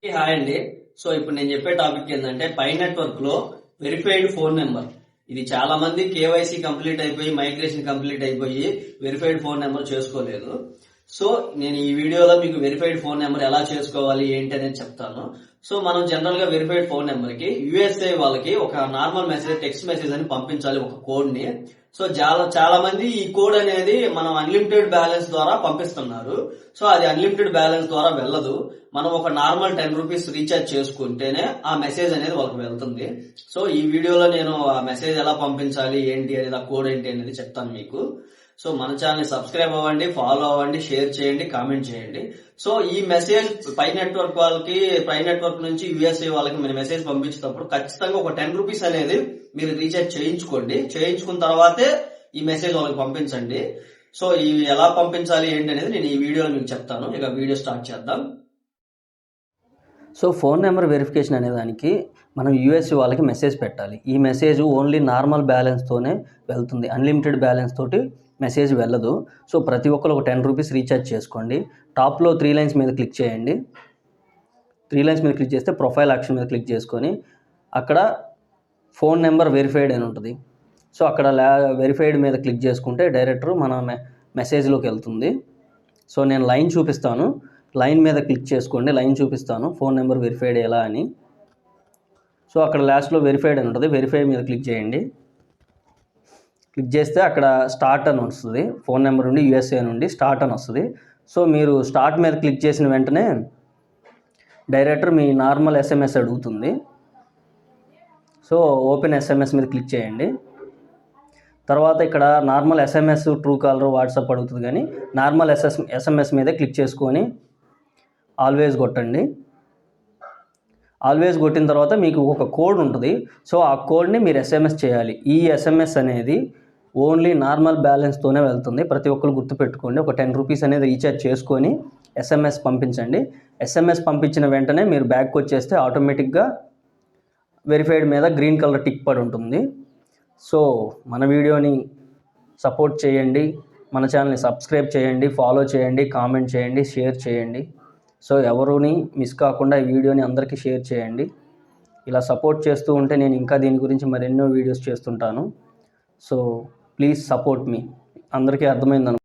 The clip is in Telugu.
హాయ్ అండి. సో ఇప్పుడు నేను చెప్పే టాపిక్ ఏంటంటే పై నెట్వర్క్ లో వెరిఫైడ్ ఫోన్ నెంబర్. ఇది చాలా మంది కేవైసీ కంప్లీట్ అయిపోయి మైగ్రేషన్ కంప్లీట్ అయిపోయి వెరిఫైడ్ ఫోన్ నెంబర్ చేసుకోలేదు. సో నేను ఈ వీడియోలో మీకు వెరిఫైడ్ ఫోన్ నెంబర్ ఎలా చేసుకోవాలి ఏంటి అనేది చెప్తాను. సో మనం జనరల్ గా వెరిఫైడ్ ఫోన్ నెంబర్ కి యుఎస్ఏ వాళ్ళకి ఒక నార్మల్ మెసేజ్, టెక్స్ట్ మెసేజ్ అని పంపించాలి, ఒక కోడ్ ని. సో చాలా మంది ఈ కోడ్ అనేది మనం అన్లిమిటెడ్ బ్యాలెన్స్ ద్వారా పంపిస్తున్నారు. సో అది అన్లిమిటెడ్ బ్యాలెన్స్ ద్వారా వెళ్ళదు. మనం ఒక నార్మల్ ₹10 రీఛార్జ్ చేసుకుంటేనే ఆ మెసేజ్ అనేది వాళ్ళకి వెళ్తుంది. సో ఈ వీడియోలో నేను ఆ మెసేజ్ ఎలా పంపించాలి ఏంటి అనేది, ఆ కోడ్ ఏంటి అనేది చెప్తాను మీకు. సో మన ఛానల్ ని సబ్స్క్రైబ్ అవ్వండి, ఫాలో అవ్వండి, షేర్ చేయండి, కామెంట్ చేయండి. సో ఈ మెసేజ్ పై నెట్వర్క్ వాళ్ళకి, పై నెట్వర్క్ నుంచి యుఎస్ఏ వాళ్ళకి మీరు మెసేజ్ పంపించేటప్పుడు ఖచ్చితంగా ఒక ₹10 అనేది మీరు రీఛార్జ్ చేయించుకోండి. చేయించుకున్న తర్వాతే ఈ మెసేజ్ వాళ్ళకి పంపించండి. సో ఇవి ఎలా పంపించాలి ఏంటి అనేది నేను ఈ వీడియోలో మీకు చెప్తాను. ఇక వీడియో స్టార్ట్ చేద్దాం. సో ఫోన్ నెంబర్ వెరిఫికేషన్ అనే దానికి మనం యూఎస్ఏ వాళ్ళకి మెసేజ్ పెట్టాలి. ఈ మెసేజ్ ఓన్లీ నార్మల్ బ్యాలెన్స్తోనే వెళ్తుంది, అన్లిమిటెడ్ బ్యాలెన్స్ తోటి మెసేజ్ వెళ్ళదు. సో ప్రతి ఒక్కరు ఒక ₹10 రీఛార్జ్ చేసుకోండి. టాప్లో 3 లైన్స్ మీద క్లిక్ చేయండి. 3 లైన్స్ మీద క్లిక్ చేస్తే ప్రొఫైల్ ఆప్షన్ మీద క్లిక్ చేసుకొని అక్కడ ఫోన్ నెంబర్ వెరిఫైడ్ అని ఉంటుంది. సో అక్కడ వెరిఫైడ్ మీద క్లిక్ చేసుకుంటే డైరెక్ట్ మన మెసేజ్లోకి వెళ్తుంది. సో నేను లైన్ చూపిస్తాను, లైన్ మీద క్లిక్ చేసుకోండి. లైన్ చూపిస్తాను ఫోన్ నెంబర్ వెరిఫైడ్ ఎలా అని. సో అక్కడ లాస్ట్లో వెరిఫైడ్ అని ఉంటుంది, వెరిఫైడ్ మీద క్లిక్ చేయండి. క్లిక్ చేస్తే అక్కడ స్టార్ట్ అని వస్తుంది, ఫోన్ నెంబర్ నుండి యూఎస్ఏ నుండి స్టార్ట్ అని వస్తుంది. సో మీరు స్టార్ట్ మీద క్లిక్ చేసిన వెంటనే డైరెక్టర్ మీ నార్మల్ ఎస్ఎంఎస్ అడుగుతుంది. సో ఓపెన్ ఎస్ఎంఎస్ మీద క్లిక్ చేయండి. తర్వాత ఇక్కడ normal SMS, Truecaller, WhatsApp అడుగుతుంది, కానీ నార్మల్ ఎస్ఎంఎస్ మీదే క్లిక్ చేసుకొని ఆల్వేస్ కొట్టండి. ఆల్వేస్ కొట్టిన తర్వాత మీకు ఒక కోడ్ ఉంటుంది. సో ఆ కోడ్ని మీరు ఎస్ఎంఎస్ చేయాలి. ఈ ఎస్ఎంఎస్ అనేది ఓన్లీ నార్మల్ బ్యాలెన్స్తోనే వెళ్తుంది. ప్రతి ఒక్కరు గుర్తుపెట్టుకోండి. ఒక ₹10 అనేది రీఛార్జ్ చేసుకొని ఎస్ఎంఎస్ పంపించండి. ఎస్ఎంఎస్ పంపించిన వెంటనే మీరు బ్యాక్కి వచ్చేస్తే ఆటోమేటిక్గా వెరిఫైడ్ మీద గ్రీన్ కలర్ టిక్ పడి ఉంటుంది. సో మన వీడియోని సపోర్ట్ చేయండి, మన ఛానల్ని సబ్స్క్రైబ్ చేయండి, ఫాలో చేయండి, కామెంట్ చేయండి, షేర్ చేయండి. సో ఎవరుని మిస్ కాకుండా ఈ వీడియోని అందరికీ షేర్ చేయండి. ఇలా సపోర్ట్ చేస్తూ ఉంటే నేను ఇంకా దీని గురించి మరెన్నో వీడియోస్ చేస్తుంటాను. సో ప్లీజ్ సపోర్ట్ మీ. అందరికీ అర్థమైంది.